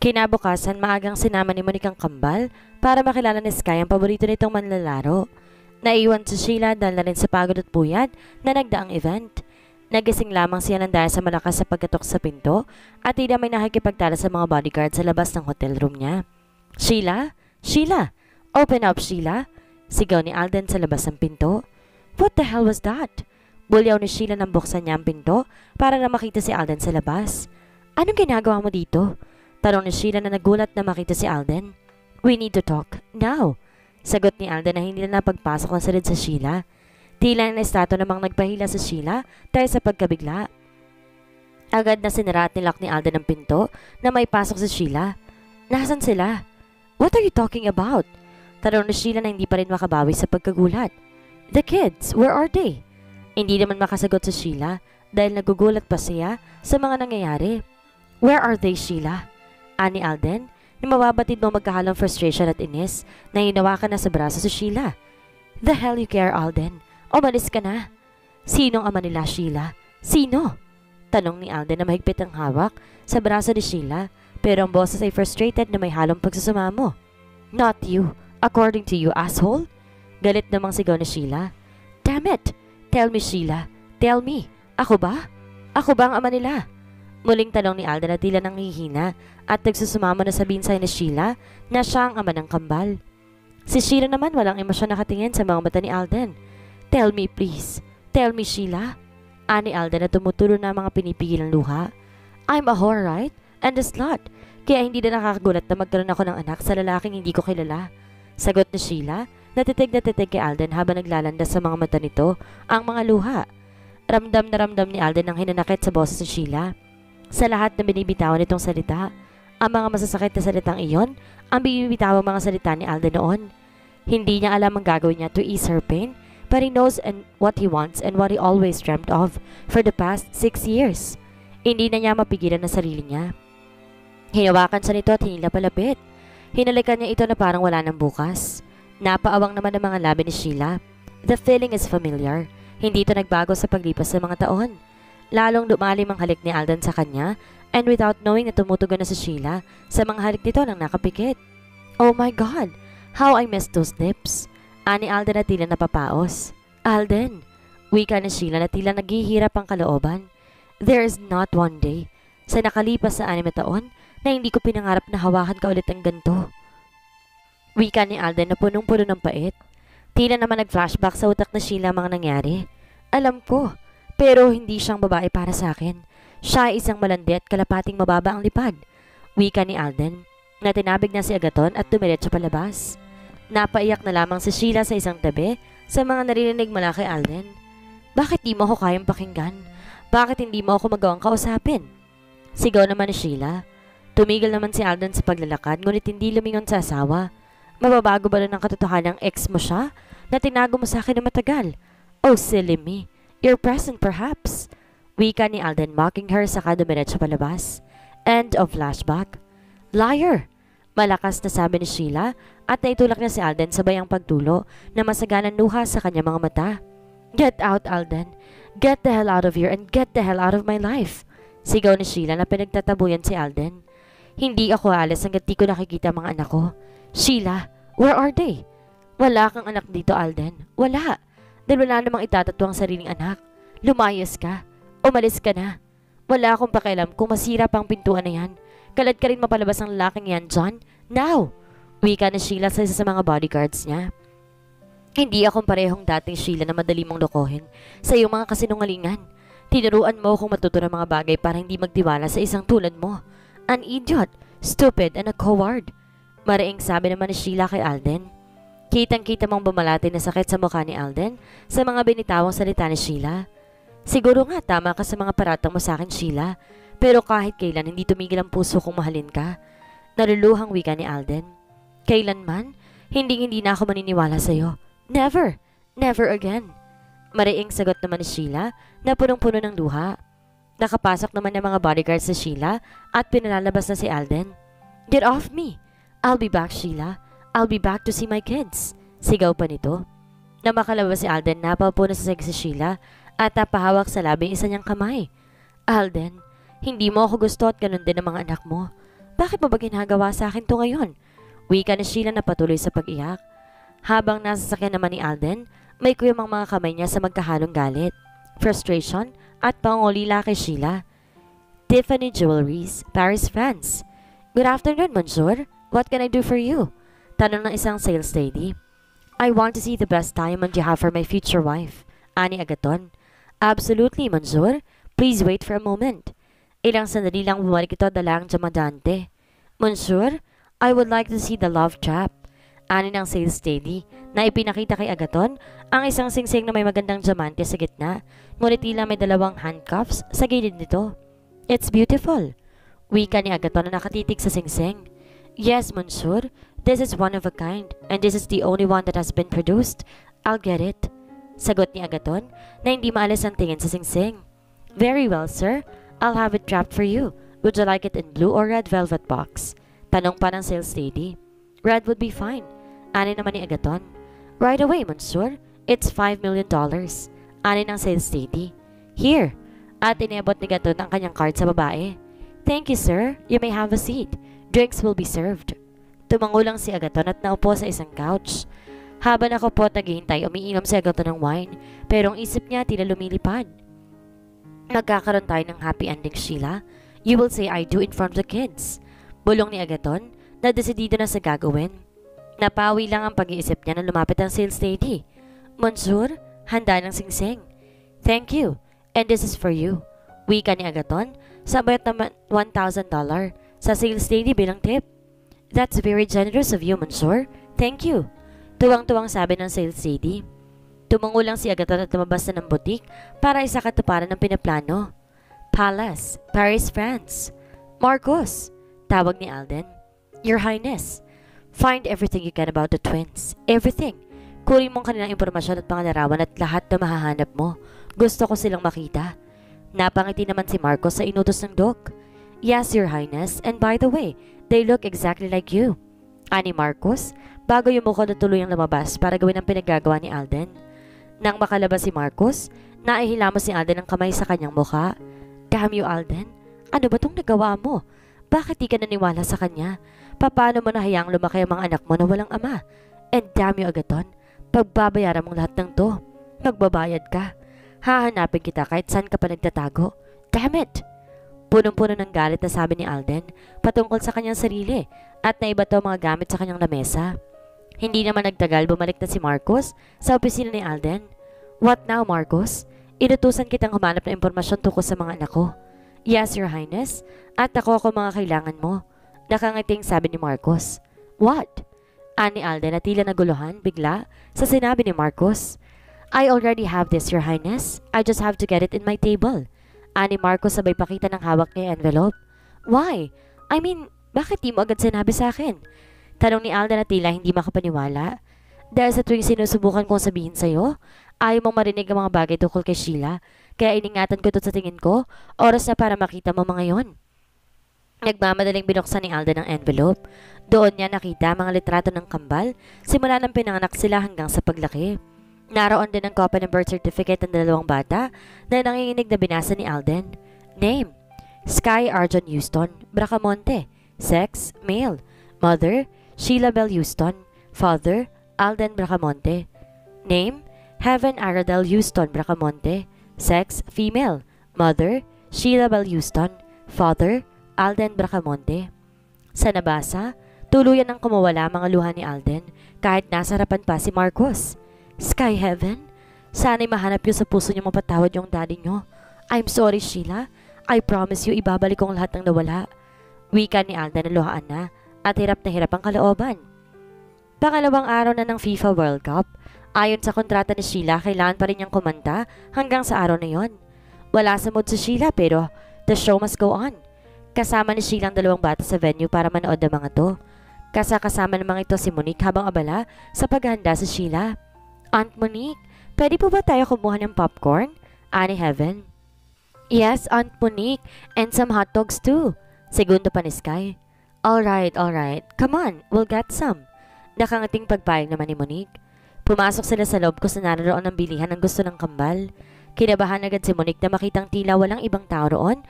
Kinabukasan, maagang sinama ni Monique ang kambal para makilala ni Sky ang paborito nitong manlalaro. Naiwan si Sheila dahil na rin sa pagod at puyat na nagdaang event. Nagising lamang siya ng dahil sa malakas sa pagkatok sa pinto at tila may nakikipagtala sa mga bodyguard sa labas ng hotel room niya. Sheila? Sheila! Open up, Sheila! Sigaw ni Alden sa labas ng pinto. What the hell was that? Bulyaw ni Sheila nang buksan niya ang pinto para na makita si Alden sa labas. Anong ginagawa mo dito? Tanong ni Sheila na nagulat na makita si Alden. We need to talk, now. Sagot ni Alden na hindi na napagpasok ng salid sa Sheila. Tila na estrato namang nagpahila sa Sheila dahil sa pagkabigla. Agad na sinara at nilak ni Alden ang pinto na may pasok si Sheila. Nasaan sila? What are you talking about? Tanong ni Sheila na hindi pa rin makabawi sa pagkagulat. The kids, where are they? Hindi naman makasagot si Sheila dahil nagugulat pa siya sa mga nangyayari. Where are they, Sheila? Ani Alden, na mababatid mo magkahalong frustration at inis na hinawakan na sa braso si Sheila. The hell you care, Alden? Umalis ka na. Sinong ama nila, Sheila? Sino? Tanong ni Alden na mahigpit ang hawak sa braso ni Sheila pero ang boses ay frustrated na may halong pagsusumamo. Not you. According to you, asshole? Galit namang sigaw ni Sheila. Damn it! Tell me, Sheila. Tell me. Ako ba? Ako ba ang ama nila? Muling tanong ni Alden na tila nang hihina at nagsusumamo na sabihin sa ni Sheila na siya ang ama ng kambal. Si Sheila naman walang emosyon nakatingin sa mga mata ni Alden. Tell me please. Tell me, Sheila. Ani Alden na tumutulo na mga pinipigil ng luha. I'm a whore, right? And a slut. Kaya hindi na nakakagulat na magkaroon ako ng anak sa lalaking hindi ko kilala. Sagot ni Sheila na titig kay Alden habang naglalanda sa mga mata nito ang mga luha. Ramdam na ramdam ni Alden ang hinanakit sa boses ni Sheila. Sa lahat na binibitawan nitong salita, ang mga masasakit na salitang iyon, ang binibitawang mga salita ni Alden noon. Hindi niya alam ang gagawin niya to ease her pain, but he knows what he wants and what he always dreamt of for the past 6 years. Hindi na niya mapigilan ang sarili niya. Hinawakan siya nito at hinila palapit. Hinalikan niya ito na parang wala ng bukas. Napaawang naman ang mga labi ni Sheila. The feeling is familiar. Hindi ito nagbago sa paglipas ng mga taon. Lalong lumalim ang halik ni Alden sa kanya and without knowing na tumutugon na si Sheila sa mga halik nito nang nakapikit. Oh my God! How I miss those lips! Ani Alden na tila napapaos. Alden! Wika ni Sheila na tila naghihirap ang kalooban. There is not one day sa nakalipas sa 6 na taon na hindi ko pinangarap na hawakan ka ulit ang ganito. Wika ni Alden na punong-puno ng pait. Tila naman nag-flashback sa utak na Sheila ang mga nangyari. Alam ko. Pero hindi siyang babae para sa akin. Siya ay isang malandi at kalapating mababa ang lipad. Wika ni Alden na tinabig na si Agaton at dumiretso palabas. Napaiyak na lamang si Sheila sa isang tabi sa mga narinig mula kay Alden. Bakit di mo ako kayang pakinggan? Bakit hindi mo ako magawang kausapin? Sigaw naman ni Sheila. Tumigil naman si Alden sa paglalakad ngunit hindi lumingon sa asawa. Mababago ba na ng katotohanan ng ex mo siya na tinago mo sa akin na matagal? Oh, silly me. You're present perhaps. Wika ni Alden mocking her saka dumiretso palabas. End of flashback. Liar! Malakas na sabi ni Sheila at naitulak niya si Alden sabay ang pagtulo na masaganang luha sa kanyang mga mata. Get out, Alden. Get the hell out of here and get the hell out of my life. Sigaw ni Sheila na pinagtatabuyan si Alden. Hindi ako aalis hanggat di ko nakikita ang mga anak ko. Sheila, where are they? Wala kang anak dito, Alden. Wala. Dahil wala namang itatatwa ang sariling anak. Lumayas ka. Umalis ka na. Wala akong pakialam kung masira pang pintuan na yan. Kalad ka rin mapalabas ang lalaking yan, John. Now! Wika ni Sheila sa isa sa mga bodyguards niya. Hindi akong parehong dating Sheila na madali mong lokohin sa iyong mga kasinungalingan. Tinuruan mo akong matuto ng mga bagay para hindi magtiwala sa isang tulad mo. An idiot, stupid, and a coward. Mariing sabi naman ni Sheila kay Alden. Kitang-kita mong bumalati na sakit sa mukha ni Alden sa mga binitawang salita ni Sheila. Siguro nga tama ka sa mga paratang mo sa akin, Sheila. Pero kahit kailan hindi tumigil ang puso kong mahalin ka. Naluluhang wika ni Alden. Kailanman, hindi na ako maniniwala sa'yo. Never! Never again! Mariing sagot naman ni Sheila na punong-puno ng luha. Nakapasok naman ng mga bodyguards sa Sheila at pinalalabas na si Alden. Get off me! I'll be back, Sheila. I'll be back to see my kids. Sigaw pa nito. Na makalabas si Alden, napaupo na sa si Sheila at napahawak sa labi isa niyang kamay. Alden, hindi mo ako gusto at ganun din ang mga anak mo. Bakit mo ba ginagawa sa akin to ngayon? Wika ni Sheila na patuloy sa pag-iyak. Habang nasa sakyan naman ni Alden, may kuyumang mga kamay niya sa magkahalong galit, frustration at pangolila kay Sheila. Tiffany Jewelries, Paris, France. Good afternoon, Monsieur. What can I do for you? Tanong ng isang sales lady. I want to see the best diamond you have for my future wife. Ani Agaton. Absolutely, Monsieur. Please wait for a moment. Ilang sandali lang bumalik ito dala ang diamante. Monsieur, I would like to see the love trap. Ani ng sales lady na ipinakita kay Agaton ang isang singsing na may magandang diamante sa gitna, ngunit tila may dalawang handcuffs sa gilid nito. It's beautiful. Wika ni Agaton na nakatitig sa singsing. Yes, Monsieur. This is one of a kind, and this is the only one that has been produced. I'll get it. Sagot ni Agaton na hindi maalis ang tingin sa singsing. Very well, sir. I'll have it wrapped for you. Would you like it in blue or red velvet box? Tanong pa ng sales lady. Red would be fine. Ani naman ni Agaton. Right away, Monsieur. It's $5 million. Ani ng sales lady. Here. At inabot ni Agaton ang kanyang card sa babae. Thank you, sir. You may have a seat. Drinks will be served. Tumango lang si Agaton at naupo sa isang couch. Habang ako po naghihintay, umiinom si Agaton ng wine, pero ang isip niya tila lumilipad. Magkakaroon tayo ng happy ending, Sheila. You will say I do in front of the kids. Bulong ni Agaton na desidido na sa gagawin. Napawi lang ang pag-iisip niya na lumapit ang sales lady. Monsieur, handa ng singsing. Thank you, and this is for you. Wika ni Agaton, sabayat naman $1,000 sa sales lady bilang tip. That's very generous of you, Monsieur. Thank you. Tuwang-tuwang sabi ng sales lady. Tumango lang si Agaton at lumabas na ng butik para isa katuparan ng pinaplano. Palace, Paris, France. Marcos, tawag ni Alden. Your Highness, find everything you can about the twins. Everything. Kunin mong kanilang impormasyon at mga larawan at lahat na mahahanap mo. Gusto ko silang makita. Napangiti naman si Marcos sa inutos ng Doc. Yes, Your Highness, and by the way, they look exactly like you. Ani Marcos, bago yung mukha na tuluyang lumabas para gawin ang pinagagawa ni Alden. Nang makalabas si Marcos, naihilamos ni Alden ang kamay sa kanyang mukha. Damn you, Alden. Ano ba tong nagawa mo? Bakit di ka naniwala sa kanya? Paano mo nahayaang lumaki ang mga anak mo na walang ama? And damn you, Agaton. Pagbabayaran mong lahat ng to. Magbabayad ka. Hahanapin kita kahit saan ka pa nagtatago. Damn it! Punong-puno ng galit na sabi ni Alden patungkol sa kanyang sarili at naiba to mga gamit sa kanyang lamesa. Hindi naman nagtagal bumalik na si Marcos sa opisina ni Alden. What now, Marcos? Inutusan kitang humanap ng impormasyon tungkol sa mga anak ko. Yes, Your Highness. At ako mga kailangan mo. Nakangiting sabi ni Marcos. What? Ani Alden na tila naguluhan bigla sa sinabi ni Marcos. I already have this, Your Highness. I just have to get it in my table. Ani Marcos sabay pakita ng hawak niya envelope. Why? I mean, bakit di mo agad sinabi sa akin? Tanong ni Alden na tila hindi makapaniwala. Dahil sa tuwing sinusubukan kong sabihin sa'yo, ayaw mong marinig ang mga bagay tungkol kay Sheila. Kaya iningatan ko ito sa tingin ko, oras na para makita mo mga yon. Nagmamadaling binuksan ni Alden ang envelope. Doon niya nakita mga litrato ng kambal, simula ng pinanganak sila hanggang sa paglaki. Naroon din ang copy ng birth certificate ng dalawang bata na nanginginig na binasa ni Alden. Name, Sky Arjun Houston, Bracamonte. Sex, male. Mother, Sheila Bell Houston. Father, Alden Bracamonte. Name, Heaven Aradel Houston Bracamonte. Sex, female. Mother, Sheila Bell Houston. Father, Alden Bracamonte. Sa nabasa, tuluyan ang kumawala mga luha ni Alden kahit nasa harapan pa si Marcos. Sky Heaven, sana'y mahanap yun sa puso niyo mapatawad yung daddy niyo. I'm sorry, Sheila. I promise you ibabalik ko ang lahat ng nawala. Wika ni Alden na luhaan na at hirap na hirap ang kalooban. Pangalawang araw na ng FIFA World Cup. Ayon sa kontrata ni Sheila, kailangan pa rin niyang kumanta hanggang sa araw na yon. Wala sa mood si Sheila pero the show must go on. Kasama ni Sheila ang dalawang bata sa venue para manood ng mga to. Kasama namang ito si Monique habang abala sa paghahanda sa Sheila. Aunt Monique, pwede po ba tayo kumuha ng popcorn? Ani Heaven. Yes, Aunt Monique, and some hot dogs too. Segundo pa ni Sky. Alright. Come on, we'll get some. Nakangating pagpayag naman ni Monique. Pumasok sila sa loob kung saan naroon ang bilihan ng gusto ng kambal. Kinabahan agad si Monique na makitang tila walang ibang tao roon,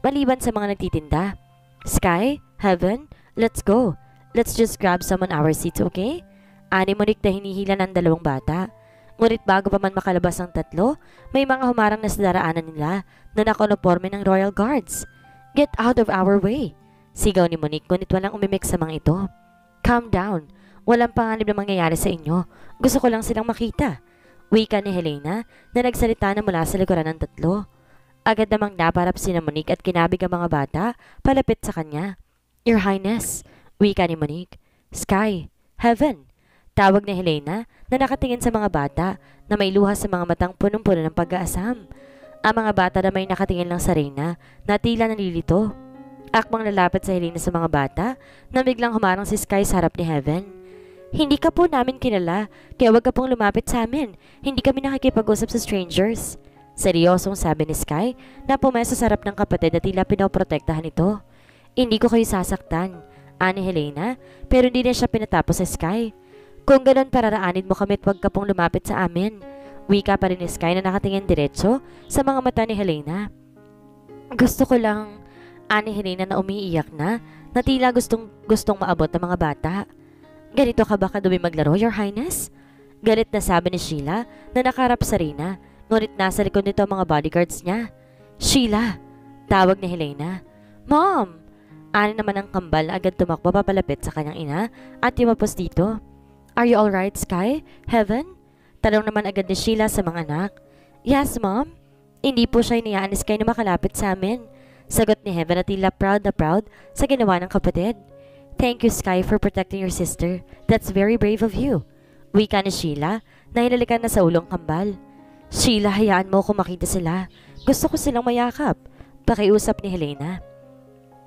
maliban sa mga nagtitinda. Sky, Heaven, let's go. Let's just grab some on our seats, okay? Ani Monique na hinihila ng dalawang bata. Ngunit bago pa man makalabas ang tatlo, may mga humarang na sa daraanan nila na nakoniporme ng Royal Guards. Get out of our way! Sigaw ni Monique ngunit walang umimik sa mga ito. Calm down. Walang panganib na mangyayari sa inyo. Gusto ko lang silang makita. Wika ni Helena na nagsalita na mula sa likuran ng tatlo. Agad namang naparap si Monique at kinabig ang mga bata palapit sa kanya. Your Highness, wika ni Monique. Sky, Heaven. Tawag ni Helena na nakatingin sa mga bata na may luha sa mga matang punong-puno ng pag-aasam. Ang mga bata na may nakatingin lang sa Reyna na tila nalilito. Akmang lalapit sa Helena sa mga bata na biglang humarang si Sky sa harap ni Heaven. Hindi ka po namin kilala, kaya wag ka pong lumapit sa amin. Hindi kami nakikipag-usap sa strangers. Seryosong sabi ni Sky na pumesa sa harap ng kapatid na tila pinoprotektahan ito. Hindi ko kayo sasaktan, ani Helena, pero hindi na siya pinatapos sa Sky. Kung ganon pararaanin mo kami at wag ka pong lumapit sa amin. Wika pa rin ni Sky na nakatingin diretso sa mga mata ni Helena. Gusto ko lang, ani Helena na umiiyak na tila gustong maabot ng mga bata. Ganito ka ba kadumi maglaro, Your Highness? Galit na sabi ni Sheila na nakarap sa Reyna, ngunit nasa likod nito ang mga bodyguards niya. Sheila, tawag ni Helena. Mom! Ani naman ang kambal agad tumakbo papalapit sa kanyang ina at yumapos dito. Are you alright, Sky? Heaven? Tanong naman agad ni Sheila sa mga anak. Yes, Mom. Hindi po siya iniyaan ni Sky na makalapit sa amin. Sagot ni Heaven at tila proud na proud sa ginawa ng kapatid. Thank you, Sky, for protecting your sister. That's very brave of you. Wika ni Sheila na hinalikan na sa ulong kambal. Sheila, hayaan mo kung makita sila. Gusto ko silang mayakap. Pakiusap ni Helena.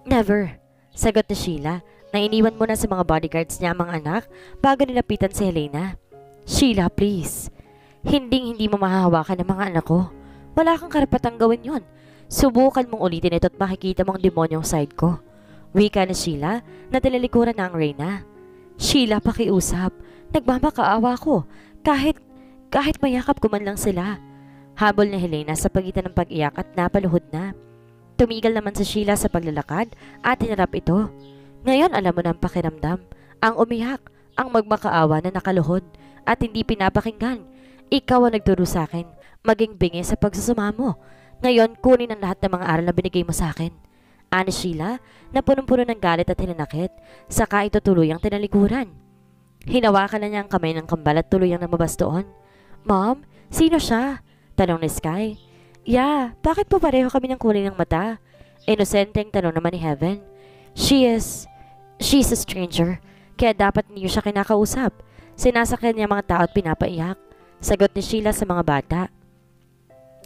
Never. Sagot ni Sheila na iniwan mo na sa mga bodyguards niya ang mga anak bago nilapitan si Helena. Sheila, please. Hindi mo mahahawakan ang mga anak ko. Wala kang karapatang gawin yon. Subukan mong ulitin ito at makikita mong demonyong side ko. Wika ni Sheila na tilalikuran na ang Reyna. Sheila, pakiusap. Nagmamakaawa ko. Kahit mayakap ko man lang sila. Habol ni Helena sa pagitan ng pag-iyak at napaluhod na. Tumigal naman si Sheila sa paglalakad at hinarap ito. Ngayon alam mo na ang pakiramdam. Ang umiyak, ang magmakaawa na nakaluhod at hindi pinapakinggan. Ikaw ang nagturo sa akin, maging bingi sa pagsusuma mo. Ngayon, kunin ang lahat ng mga aral na binigay mo sa akin. Ani Sheila na punong-puno ng galit at hinanakit, saka ito tuluyang tinalikuran. Hinawakan na niya ang kamay ng kambal at tuluyang namabas doon. Mom, sino siya? Tanong ni Sky. Yeah, bakit po pareho kami ng kulay ng mata? Inosenteng tanong naman ni Heaven. She's a stranger, kaya dapat niyo siya kinakausap. Sinasakyan niya mga tao at pinapaiyak. Sagot ni Sheila sa mga bata.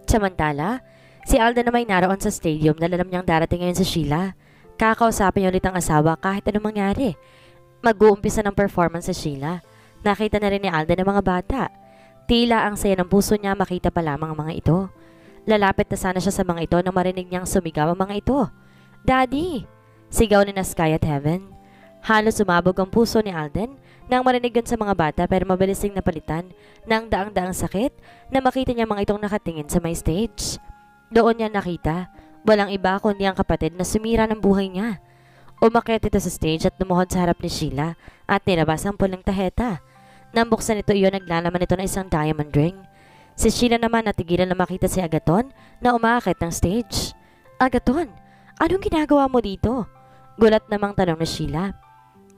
Samantala, si Alden na may naroon sa stadium na alam niyang darating ngayon si Sheila. Kakausapin niya ulit ang asawa kahit anong mangyari. Mag-uumpisa ng performance si Sheila. Nakita na rin ni Alden ang mga bata. Tila ang saya ng puso niya makita pa lamang ang mga ito. Lalapit na sana siya sa mga ito nang marinig niyang sumigaw ang mga ito. Daddy! Sigaw ni Sky at Heaven. Halos sumabog ang puso ni Alden nang marinig yun sa mga bata pero mabilis ding napalitan ng daang-daang sakit na makita niya mga itong nakatingin sa may stage. Doon niya nakita, walang iba kundi ang kapatid na sumira ng buhay niya. Umakyat ito sa stage at lumuhod sa harap ni Sheila at nilabas ang pulang taheta. Nang buksan ito iyon, naglalaman ito ng isang diamond ring. Si Sheila naman natigilan na makita si Agaton na umaakit ng stage. Agaton, anong ginagawa mo dito? Gulat namang tanong ni Sheila.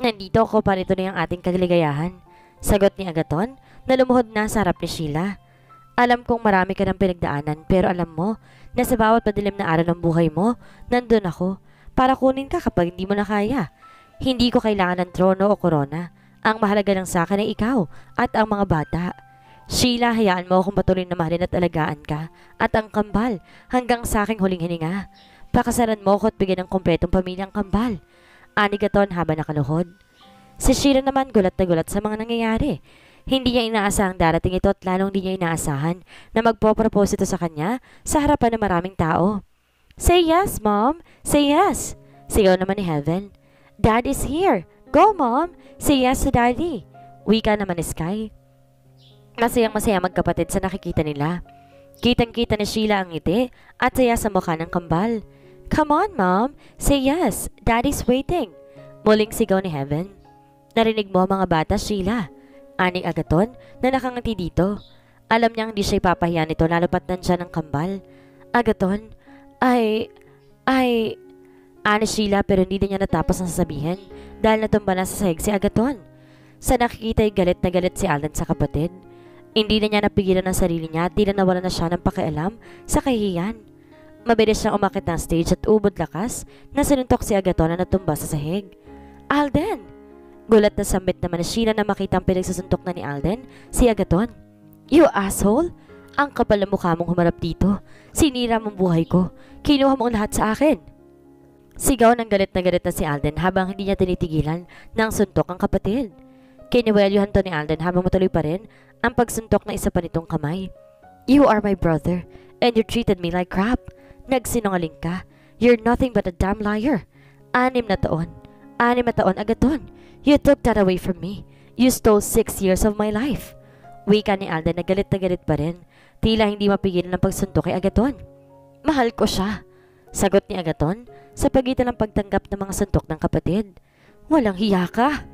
Nandito ako para ito na yung ating kagaligayahan. Sagot ni Agaton na lumuhod na sa harap ni Sheila. Alam kong marami ka ng pinagdaanan pero alam mo na sa bawat madilim na araw ng buhay mo, nandun ako para kunin ka kapag hindi mo na kaya. Hindi ko kailangan ng trono o korona. Ang mahalaga lang sa akin ay ikaw at ang mga bata. Sheila, hayaan mo akong patuloy na mahalin at alagaan ka at ang kambal hanggang sa aking huling hininga. Pakasalan mo ako at bigyan ng kumpletong pamilyang kambal. Ani Gaton habang nakaluhod. Si Sheila naman gulat na gulat sa mga nangyayari. Hindi niya inaasahang darating ito at lalong di niya inaasahan na magpo-propose ito sa kanya sa harapan ng maraming tao. Say yes, Mom! Say yes! Sigaw naman ni Heaven. Dad is here! Go, Mom! Say yes to Daddy! Wika naman ni Sky. Masayang-masaya magkapatid sa nakikita nila. Kitang-kita ni Sheila ang ngiti at saya sa mukha ng kambal. Come on, Mom! Say yes! Daddy's waiting! Muling sigaw ni Heaven. Narinig mo mga bata, Sheila. Ani Agaton na nakangati dito. Alam niyang hindi siya ipapahiya nito lalo pat nandiyan ng kambal. Agaton, ani Sheila pero hindi niya natapos ang sasabihin dahil natumba na sa sahig si Agaton. Sa nakikita'y galit na galit si Alden sa kapatid. Hindi na niya napigilan ang sarili niya at di na nawala na siya ng pakialam sa kahihiyan. Mabilis siyang umakit ng stage at ubod lakas na sinuntok si Agaton na natumba sa sahig. Alden! Gulat na sambit naman ni Sheila na makita ang pinagsasuntok na ni Alden, si Agaton. You asshole! Ang kapal na mukha mong humarap dito. Sinira mong buhay ko. Kinuha mo ang lahat sa akin. Sigaw ng galit na si Alden habang hindi niya tinitigilan ng suntok ang kapatid. Kiniwelyuhan to ni Alden habang matuloy pa rin ang pagsuntok na isa pa nitong kamay. You are my brother and you treated me like crap. Nagsinungaling ka. You're nothing but a damn liar. 6 na taon, Agaton. You took that away from me. You stole 6 years of my life. Wika ni Alden na galit pa rin. Tila hindi mapigilan ng pagsuntok kay Agaton. Mahal ko siya. Sagot ni Agaton sa pagitan ng pagtanggap ng mga suntok ng kapatid. Walang hiya ka.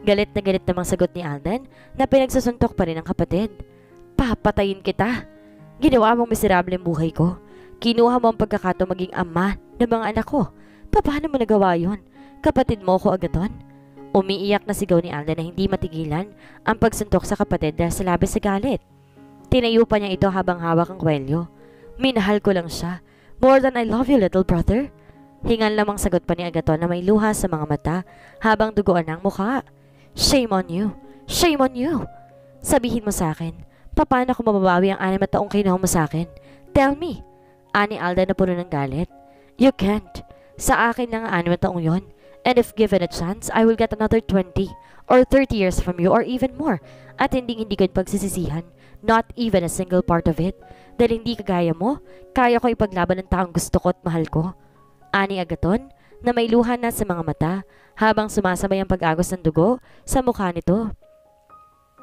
Galit namang sagot ni Alden na pinagsusuntok pa rin ng kapatid. Papatayin kita. Ginawa mong miserable ang buhay ko. Kinuha mo ang pagkakataong maging ama ng mga anak ko. Paano mo nagawa yun? Kapatid mo ko, Agaton. Umiiyak na sigaw ni Alden na hindi matigilan ang pagsuntok sa kapatid dahil sa labis sa galit. Tinayo pa niya ito habang hawak ang kwelyo. Minahal ko lang siya. More than I love you, little brother. Hingal lamang sagot pa ni Agaton na may luha sa mga mata habang duguan ang mukha. Shame on you. Shame on you. Sabihin mo sa akin, paano ko mababawi ang 6 na taong kinuha mo sa akin? Tell me. Ani Alden na puno ng galit. You can't. Sa akin lang ang 6 na taong yon. And if given a chance, I will get another 20 or 30 years from you or even more. At hindi ko pagsisisihan. Not even a single part of it. Dahil hindi kagaya mo, kaya ko ipaglaban ng taong gusto ko at mahal ko. Ani Agaton na may luha na sa mga mata habang sumasabay ang pag-agos ng dugo sa mukha nito.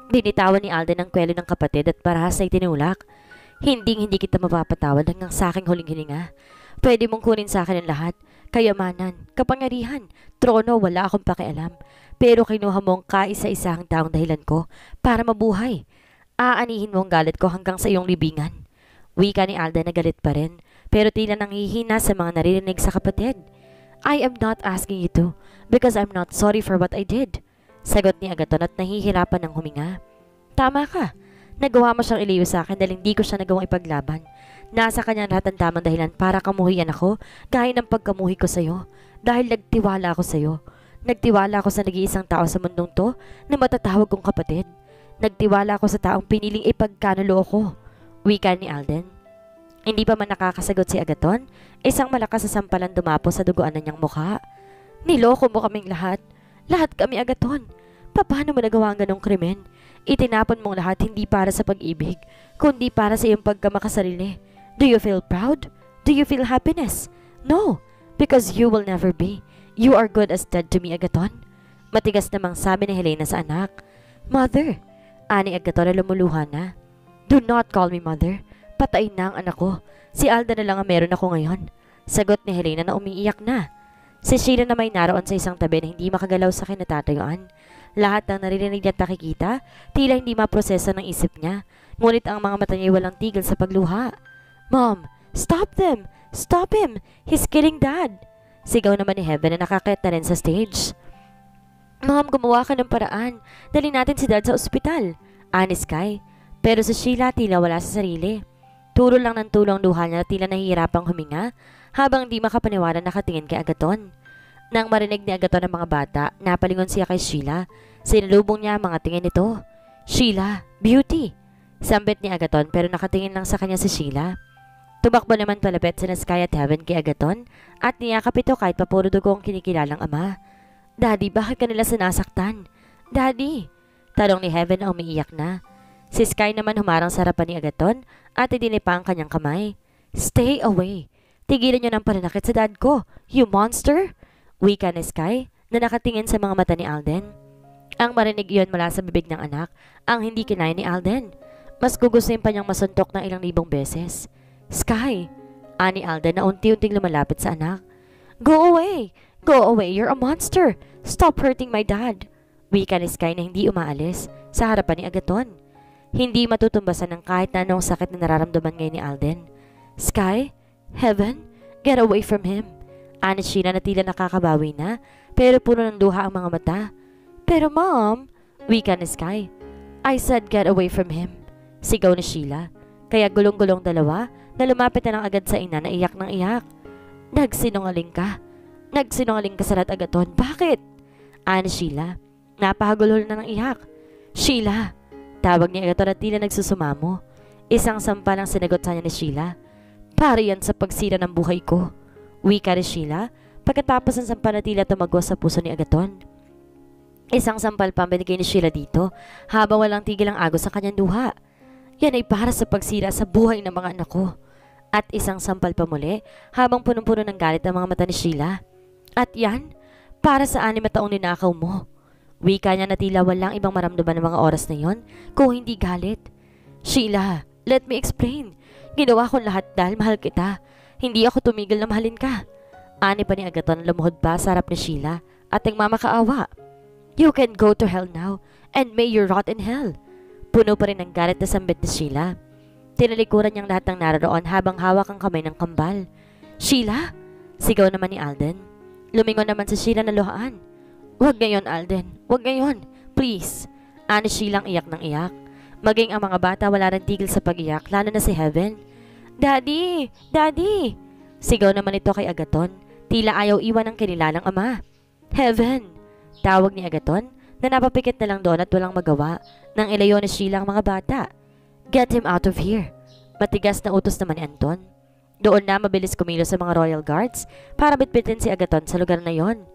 Binitawan ni Alden ang kwelo ng kapatid at parahas ay tinulak. Hindi kita mapapatawad hanggang sa aking huling hininga. Pwede mong kunin sa akin ang lahat. Kayamanan, kapangyarihan, trono, wala akong pakialam. Pero kinuha mo ang kaisa-isang taong dahilan ko para mabuhay. Aanihin mo ang galit ko hanggang sa iyong libingan. Wika ni Alden na galit pa rin, pero tila nanghihina sa mga naririnig sa kapatid. I am not asking you to, because I'm not sorry for what I did. Sagot ni Agaton at nahihirapan ng huminga. Tama ka. Nagawa mo siyang iliyo sa akin dahil hindi ko siya nagawang ipaglaban. Nasa kanya lahat ang tamang dahilan para kamuhian ako gaya ng pagkamuhi ko sa'yo. Dahil nagtiwala ako sa'yo. Nagtiwala ako sa nag-iisang tao sa mundong to na matatawag kong kapatid. Nagtiwala ako sa taong piniling ipagkanulo ko. Wika ni Alden. Hindi pa man nakakasagot si Agaton, isang malakas na sampalan dumapo sa duguan na niyang mukha. Niloko mo kaming lahat. Lahat kami, Agaton. Paano mo nagawa ang ganong krimen? Itinapon mong lahat hindi para sa pag-ibig, kundi para sa iyong pagkamakasarili. Do you feel proud? Do you feel happiness? No, because you will never be. You are good as dead to me, Agaton. Matigas namang sabi ni Helena sa anak. Mother, ani Agaton na lumuluha na. Do not call me mother. Patay na ang anak ko. Si Alda na lang ang meron ako ngayon. Sagot ni Helena na umiiyak na. Si Sheila na may naroon sa isang tabi na hindi makagalaw sa kinatatayuan. Lahat ng naririnig at nakikita, tila hindi maproseso ng isip niya. Ngunit ang mga mata niya walang tigil sa pagluha. Mom, stop them! Stop him! He's killing Dad! Sigaw naman ni Heaven na nakakayat na rin sa stage. Mom, gumawa ka ng paraan. Dali natin si Dad sa ospital. Ani Sky. Pero si Sheila tila wala sa sarili. Turo lang ng tulong luha niya tila nahihirapang huminga habang di makapaniwala nakatingin kay Agaton. Nang marinig ni Agaton ang mga bata, napalingon siya kay Sheila. Sinalubong niya ang mga tingin nito. Sheila, beauty! Sambit ni Agaton pero nakatingin lang sa kanya si Sheila. Tumakbo naman palapit sina Sky at Heaven kay Agaton at niyakap ito kahit papuro dugo ang kinikilalang ama. Daddy, bakit ka nila sinasaktan? Daddy! Tanong ni Heaven na umiiyak na. Si Sky naman humarang sa harapan ni Agaton at idinipa ang kanyang kamay. Stay away! Tigilan niyo ng pananakit sa dad ko, you monster! Wika ni Sky na nakatingin sa mga mata ni Alden. Ang marinig iyon mula sa bibig ng anak ang hindi kinaya ni Alden. Mas gugustuhin pa niyang masuntok ng ilang libong beses. Sky! Ani Alden na unti-unting lumalapit sa anak. Go away! Go away, you're a monster! Stop hurting my dad! Wika ni Sky na hindi umaalis sa harapan ni Agaton. Hindi matutumbasan ng kahit na anong sakit na nararamdaman ngayon ni Alden. Sky? Heaven? Get away from him! Ani Sheila na tila nakakabawi na, pero puno ng luha ang mga mata. Pero Mom, wika ni Sky. I said get away from him. Sigaw ni Sheila. Kaya gulong-gulong dalawa na lumapit na lang agad sa ina na iyak ng iyak. Nagsinungaling ka. Nagsinungaling ka sa lahat, Agaton. Bakit? Ani Sheila. Napahagulo na ng iyak. Sheila! Tawag ni Agaton at tila nagsusumamo. Isang sampal ang sinagot sa niya ni Sheila. Para yan sa pagsira ng buhay ko. Wika ni Sheila pagkatapos ng sampal na tila tumagos sa puso ni Agaton. Isang sampal pa ang binigay ni Sheila dito habang walang tigil ang agos sa kanyang duha. Yan ay para sa pagsira sa buhay ng mga anak ko. At isang sampal pa muli habang punong-puno ng galit ang mga mata ni Sheila. At yan, para sa 6 na taong ninakaw mo. Wika niya na tila walang ibang maramdaman ng mga oras na yon kung hindi galit. Sheila, let me explain. Ginawa ko lahat dahil mahal kita. Hindi ako tumigil na mahalin ka. Ani pa ni Agaton lumuhod pa sa harap ni Sheila at nagmamakaawa. You can go to hell now and may you rot in hell. Puno pa rin ng galit na sambit ni Sheila. Tinalikuran niyang lahat ng naroon habang hawak ang kamay ng kambal. Sheila? Sigaw naman ni Alden. Lumingon naman si Sheila na luhaan. Huwag ngayon, Alden. Huwag ngayon. Please. Ani Sheila ang iyak ng iyak. Maging ang mga bata wala rin tigil sa pag-iyak, lalo na si Heaven. Daddy! Daddy! Sigaw naman ito kay Agaton. Tila ayaw iwan ng kinilalang ama. Heaven! Tawag ni Agaton na napapikit na lang doon at walang magawa nang ilayo ni Sheila ang mga bata. Get him out of here. Matigas na utos naman ni Anton. Doon na mabilis kumilos sa mga Royal Guards para bitbitin si Agaton sa lugar na yon.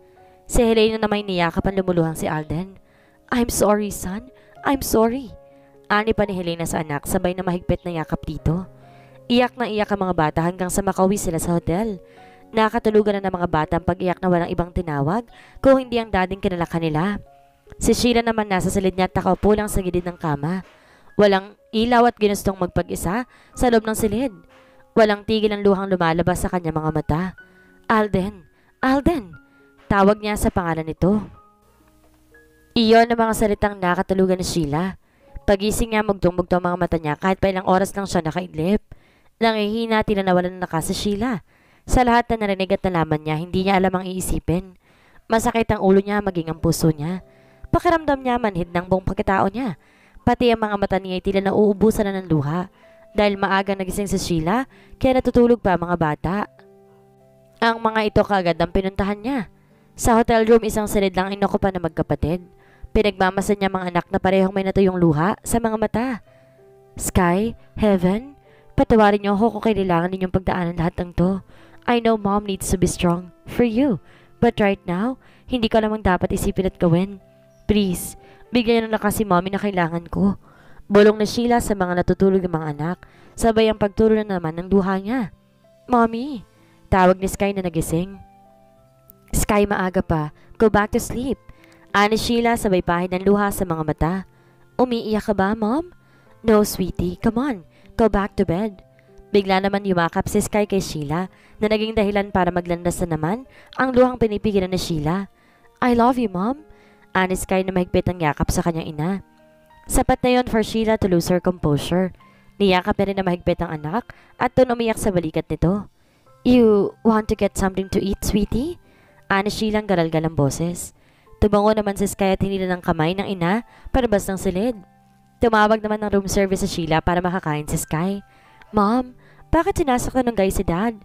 Si Helena na may niyakap ang lumuluhang si Alden. I'm sorry, son. I'm sorry. Ani pa ni Helena sa anak sabay na mahigpit na yakap dito. Iyak na iyak ang mga bata hanggang sa makauwi sila sa hotel. Nakatulugan na ng mga bata ang pag-iyak na walang ibang tinawag kung hindi ang dading kinalaka nila. Si Sheila naman nasa silid niya at nakaupo lang sa gilid ng kama. Walang ilaw at ginustong magpag-isa sa loob ng silid. Walang tigil ang luhang lumalabas sa kanyang mga mata. Alden! Alden! Tawag niya sa pangalan nito. Iyon ang mga salitang nakatulugan ni Sheila. Pagising niya mugtong-mugtong mga mata niya kahit pa ilang oras lang siya nakaidlip. Nangihina tila nawalan ng lakas si Sheila. Sa lahat na narinig at nalaman niya, hindi niya alam ang iisipin. Masakit ang ulo niya maging ang puso niya. Pakiramdam niya manhid ng buong pagkatao niya. Pati ang mga mata niya ay tila nauubusan na ng luha. Dahil maagang nagising si Sheila, kaya natutulog pa ang mga bata. Ang mga ito kaagad ang pinuntahan niya. Sa hotel room isang silid lang inokupan na magkapatid. Pinagmamasan niya mga anak na parehong may natuyong luha sa mga mata. Sky, Heaven, patawarin niyo ako kung kailangan ninyong pagdaanan lahat ng to. I know Mom needs to be strong for you. But right now, hindi ko lamang dapat isipin at gawin. Please, bigyan niyo ng lakas si Mommy na kailangan ko. Bulong na Sheila sa mga natutulog ng mga anak, sabay ang pagturo na naman ng luha niya. Mommy, tawag ni Sky na nagising. Sky, maaga pa. Go back to sleep. Ani Sheila sabay pahid ng luha sa mga mata. Umiiyak ka ba, Mom? No, sweetie. Come on. Go back to bed. Bigla naman yumakap si Sky kay Sheila na naging dahilan para maglandas na naman ang luhang pinipigilan ni Sheila. I love you, Mom. Ani Sky na mahigpit ang yakap sa kanyang ina. Sapat na yon for Sheila to lose her composure. Niyakap na rin na mahigpit ang anak at doon umiyak sa balikat nito. You want to get something to eat, sweetie? Ani Sheila ang garal-gal ang boses. Tumango naman si Sky at hinila ng kamay ng ina palabas ng silid. Tumawag naman ng room service sa Sheila para makakain si Sky. Mom, bakit sinasaktan ng guy si Dad?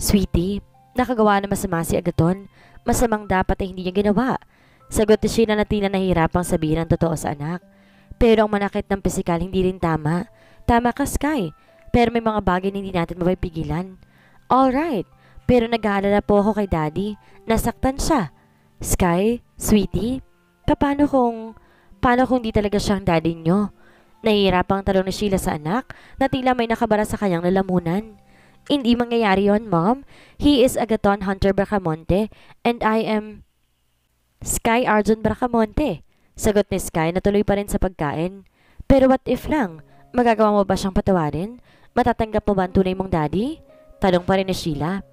Sweetie, nakagawa na masama si Agaton. Masamang dapat ay hindi niya ginawa. Sagot ni Sheila na tila nahihirapang sabihin ang totoo sa anak. Pero ang manakit ng pisikal hindi rin tama. Tama ka, Sky. Pero may mga bagay na hindi natin mapipigilan. Alright, pero nag-aalala po ako kay Daddy. Nasaktan siya. Sky, sweetie, paano kung di talaga siyang daddy nyo? Nahihirapang tanong ni Sheila sa anak na tila may nakabara sa kanyang lalamunan. Hindi mangyayari yon, Mom. He is Agaton Hunter Bracamonte and I am Sky Arjun Bracamonte. Sagot ni Sky na tuloy pa rin sa pagkain. Pero what if lang? Magagawa mo ba siyang patawarin? Matatanggap mo ba ang tunay mong daddy? Tanong pa rin ni Sheila.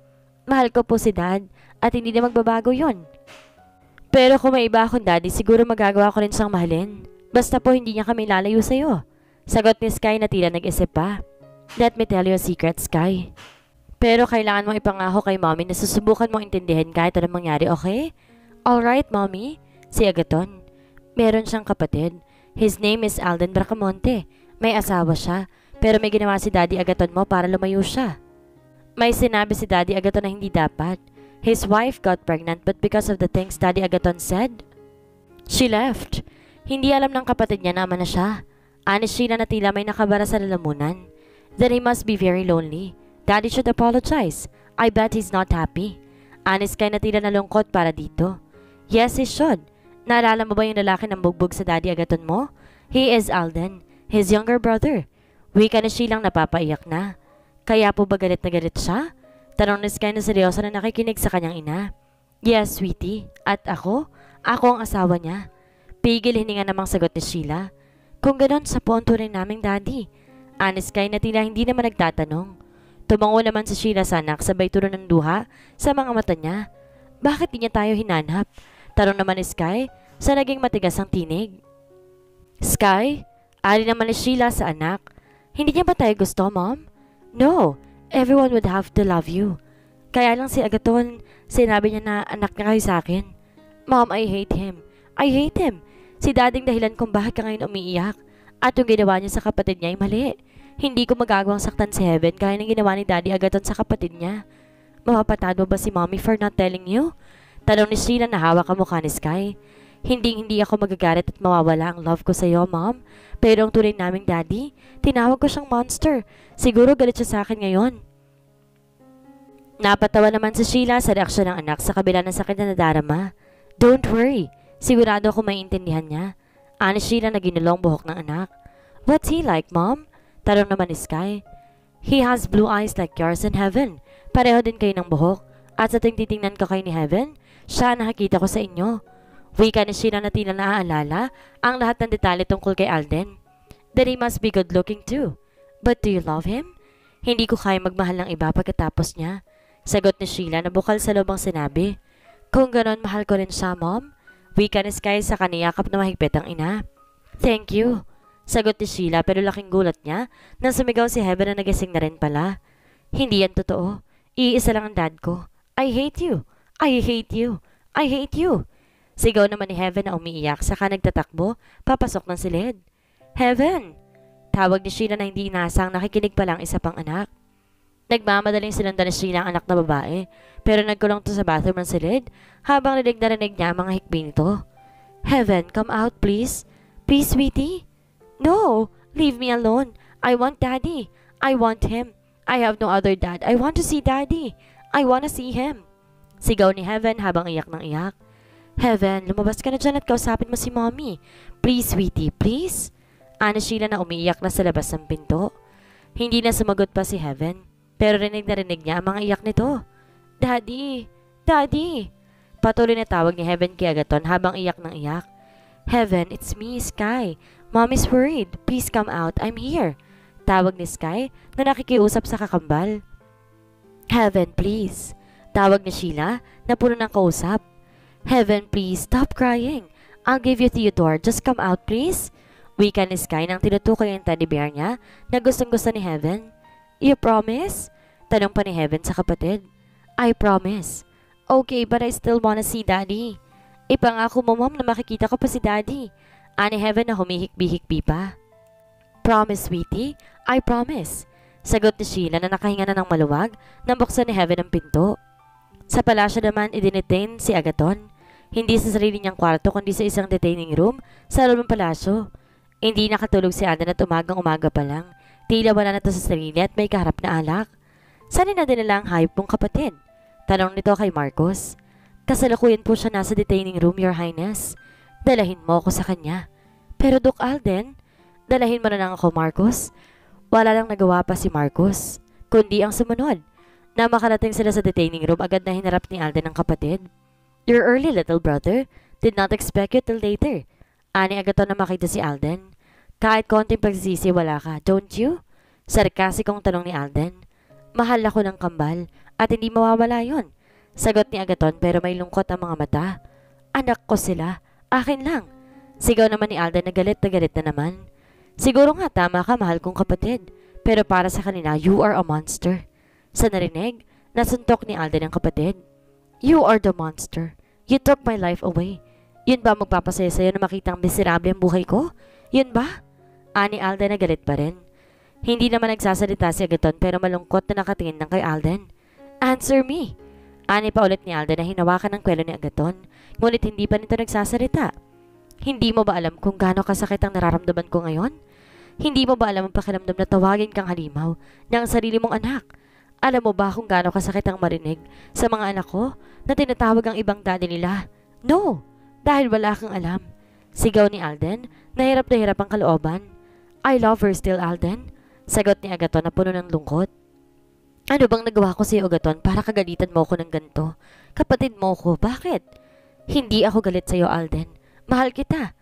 Mahal ko po si Dad at hindi na magbabago yon. Pero kung may iba akong daddy, siguro magagawa ko rin siyang mahalin. Basta po hindi niya kami lalayo sa'yo. Sagot ni Sky na tila nag-isip pa. Let me tell you a secret, Sky. Pero kailangan mong ipangako kay mommy na susubukan mong intindihin kahit anong mangyari, okay? Alright, mommy. Si Agaton. Meron siyang kapatid. His name is Alden Bracamonte. May asawa siya. Pero may ginawa si Daddy Agaton mo para lumayo siya. May sinabi si Daddy Agaton na hindi dapat. His wife got pregnant but because of the things Daddy Agaton said, she left. Hindi alam ng kapatid niya na ama na siya. Honest Sheila na tila may nakabara sa lalamunan. Then he must be very lonely. Daddy should apologize. I bet he's not happy. Honest Sky na tila nalungkot para dito. Yes, he should. Naalala mo ba yung lalaki ng bugbog sa Daddy Agaton mo? He is Alden, his younger brother. Wika na Sheilang napapaiyak na. Kaya po ba galit na galit siya? Tanong ni Sky na seryoso na nakikinig sa kanyang ina. Yes, sweetie. At ako? Ako ang asawa niya. Pigil hininga namang sagot ni Sheila. Kung ganon, sa po ang tunay naming daddy. Honest Sky na tila hindi naman nagtatanong. Tumango naman si Sheila sa anak sabay turon ng duha sa mga mata niya. Bakit di niya tayo hinanap? Tanong naman ni Sky sa naging matigas ang tinig. Sky? Ali naman ni Sheila sa anak. Hindi niya ba tayo gusto, Mom? No. Everyone would have to love you. Kaya lang si Agaton, sinabi niya na anak niya kayo sa akin. Mom, I hate him. I hate him. Si dading dahilan kung bakit ka ngayon umiiyak. At yung ginawa niya sa kapatid niya ay mali. Hindi ko magagawang saktan si Heaven kaya nang ginawa ni Daddy Agaton sa kapatid niya. Mapapatado ba si Mommy for not telling you? Tanong ni Sheila na hawak ang mukha ni Sky. Hindi ako magagalit at mawawala ang love ko sa iyo, Mom. Pero ang tunay naming daddy, tinawag ko siyang monster. Siguro galit siya sa akin ngayon. Napatawa naman si Sheila sa reaksyon ng anak sa kabila ng sakit na nadarama. Don't worry. Sigurado ako maiintindihan niya. Ani Sheila na ginulong buhok ng anak. What's he like, Mom? Tanong naman ni Sky. He has blue eyes like yours in Heaven. Pareho din kayo ng buhok. At sa titingnan ko kayo ni Heaven, siya nakakita ko sa inyo. Wika ni Sheila na tila naaalala ang lahat ng detalye tungkol kay Alden. Then he must be good looking too. But do you love him? Hindi ko kaya magmahal ng iba pagkatapos niya. Sagot ni Sheila na bukal sa loob ang sinabi. Kung ganon, mahal ko rin siya, Mom. Wika ni Sky sa kaniyakap na mahigpit ang ina. Thank you. Sagot ni Sheila pero laking gulat niya nang sumigaw si Heaven na nagising na rin pala. Hindi yan totoo. Iisa lang ang dad ko. I hate you. I hate you. I hate you. Sigaw naman ni Heaven na umiiyak saka nagtatakbo, papasok ng silid. Heaven! Tawag ni Sheila na hindi inasang nakikinig pa lang isa pang anak. Nagmamadaling sinundan ni Sheila ang anak na babae, pero nagkulong to sa bathroom ng silid habang rinig na rinig niya ang mga hikbi nito. Heaven, come out please. Please, sweetie. No, leave me alone. I want daddy. I want him. I have no other dad. I want to see daddy. I want to see him. Sigaw ni Heaven habang iyak ng iyak. Heaven, lumabas ka na dyan at kausapin mo si Mommy. Please, sweetie, please. Ana Sheila na umiiyak na sa labas ng pinto. Hindi na sumagot pa si Heaven, pero rinig na rinig niya ang mga iyak nito. Daddy! Daddy! Patuloy na tawag ni Heaven kay Agaton habang iyak ng iyak. Heaven, it's me, Sky. Mommy's worried. Please come out. I'm here. Tawag ni Sky na nakikiusap sa kakambal. Heaven, please. Tawag ni Sheila na puno ng kausap. Heaven, please, stop crying. I'll give you Theodore. Just come out, please. Wika ni Sky nang tinutukoy ang teddy bear niya na gustong-gusto ni Heaven. You promise? Tanong pa ni Heaven sa kapatid. I promise. Okay, but I still wanna see Daddy. Ipangako mo, Mom, na makikita ko pa si Daddy. Ani Heaven na humihikbi-hikbi pa. Promise, sweetie. I promise. Sagot ni Sheila na nakahinga na ng maluwag nang buksan ni Heaven ang pinto. Sa palasyo naman, idinitain si Agaton. Hindi sa sarili niyang kwarto kundi sa isang detaining room sa loob ng palasyo. Hindi nakatulog si Alden at umagang-umaga pa lang. Tila wala na to sa sarili at may kaharap na alak. Saan na dinala ang hayop mong kapatid? Tanong nito kay Marcos. Kasalukuyan po siya nasa detaining room, Your Highness. Dalahin mo ako sa kanya. Pero Doc Alden, dalahin mo na lang ako, Marcos. Wala lang nagawa pa si Marcos, kundi ang sumunod. Na makarating sila sa detaining room, agad na hinarap ni Alden ang kapatid. You're early, little brother. Did not expect you till later. Ani agad na makita si Alden. Kahit konting pagsisisi, wala ka, don't you? Sarkasikong tanong ni Alden. Mahal ako ng kambal at hindi mawawala yon. Sagot ni Agaton pero may lungkot ang mga mata. Anak ko sila. Akin lang. Sigaw naman ni Alden na galit na naman. Siguro nga tama ka, mahal kong kapatid. Pero para sa kanila, you are a monster. Sa narinig, nasuntok ni Alden ang kapatid. You are the monster. You took my life away. Yun ba magpapasaya sa'yo na makitang miserable ang buhay ko? Yun ba? Ani Alden na galit pa rin. Hindi naman nagsasalita si Agaton pero malungkot na nakatingin lang kay Alden. Answer me. Ani pa ulit ni Alden na hinawakan ng kwelo ni Agaton, ngunit hindi pa nito nagsasalita. Hindi mo ba alam kung gaano kasakit ang nararamdaman ko ngayon? Hindi mo ba alam ang pakiramdam na tawagin kang halimaw ng sarili mong anak? Alam mo ba kung gaano kasakit ang marinig sa mga anak ko na tinatawag ang ibang daddy nila? No, dahil wala kang alam. Sigaw ni Alden, na hirap ang kalooban. I love her still, Alden. Sagot ni Agaton na puno ng lungkot. Ano bang nagawa ko sa iyo, Agaton, para kagalitan mo ko ng ganito? Kapatid mo ko, bakit? Hindi ako galit sa iyo, Alden. Mahal kita.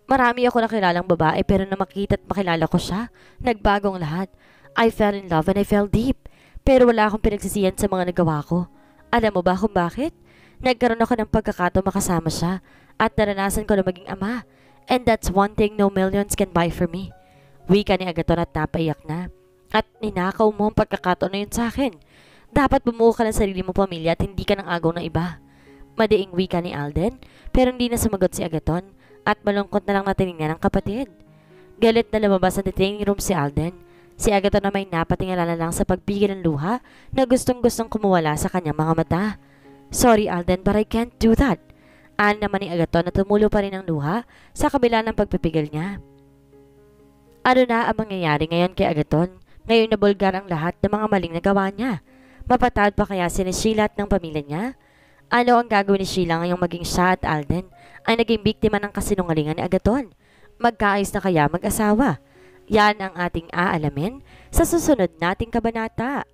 Marami ako nakilalang babae pero na makita at makilala ko siya, nagbagong lahat. I fell in love and I fell deep. Pero wala akong pinagsisiyan sa mga nagawa ko. Alam mo ba kung bakit? Nagkaroon ako ng pagkakataon makasama siya at naranasan ko na maging ama. And that's one thing no millions can buy for me. Wika ni Agaton at napaiyak na. At ninakaw mo ang pagkakataon na yun sa akin. Dapat bumuo ka ng sarili mo pamilya at hindi ka ng agaw ng iba. Madiing wika ni Alden pero hindi na sumagot si Agaton at malungkot na lang natinignan ng kapatid. Galit na lumabas sa training room si Alden. Si Agaton na may napatingala na lang sa pagpigil ng luha na gustong-gustong kumuwala sa kanyang mga mata. Sorry Alden, but I can't do that. Aan naman ni Agaton na tumulo pa rin ang luha sa kabila ng pagpipigil niya. Ano na ang mangyayari ngayon kay Agaton? Ngayon na bulgar ang lahat ng mga maling nagawa niya. Mapatawad pa kaya si Sheila at ng pamilya niya? Ano ang gagawin ni Sheila ngayong maging siya at Alden ay naging biktima ng kasinungalingan ni Agaton? Magkaayos na kaya mag-asawa? Yan ang ating aalamin sa susunod nating kabanata.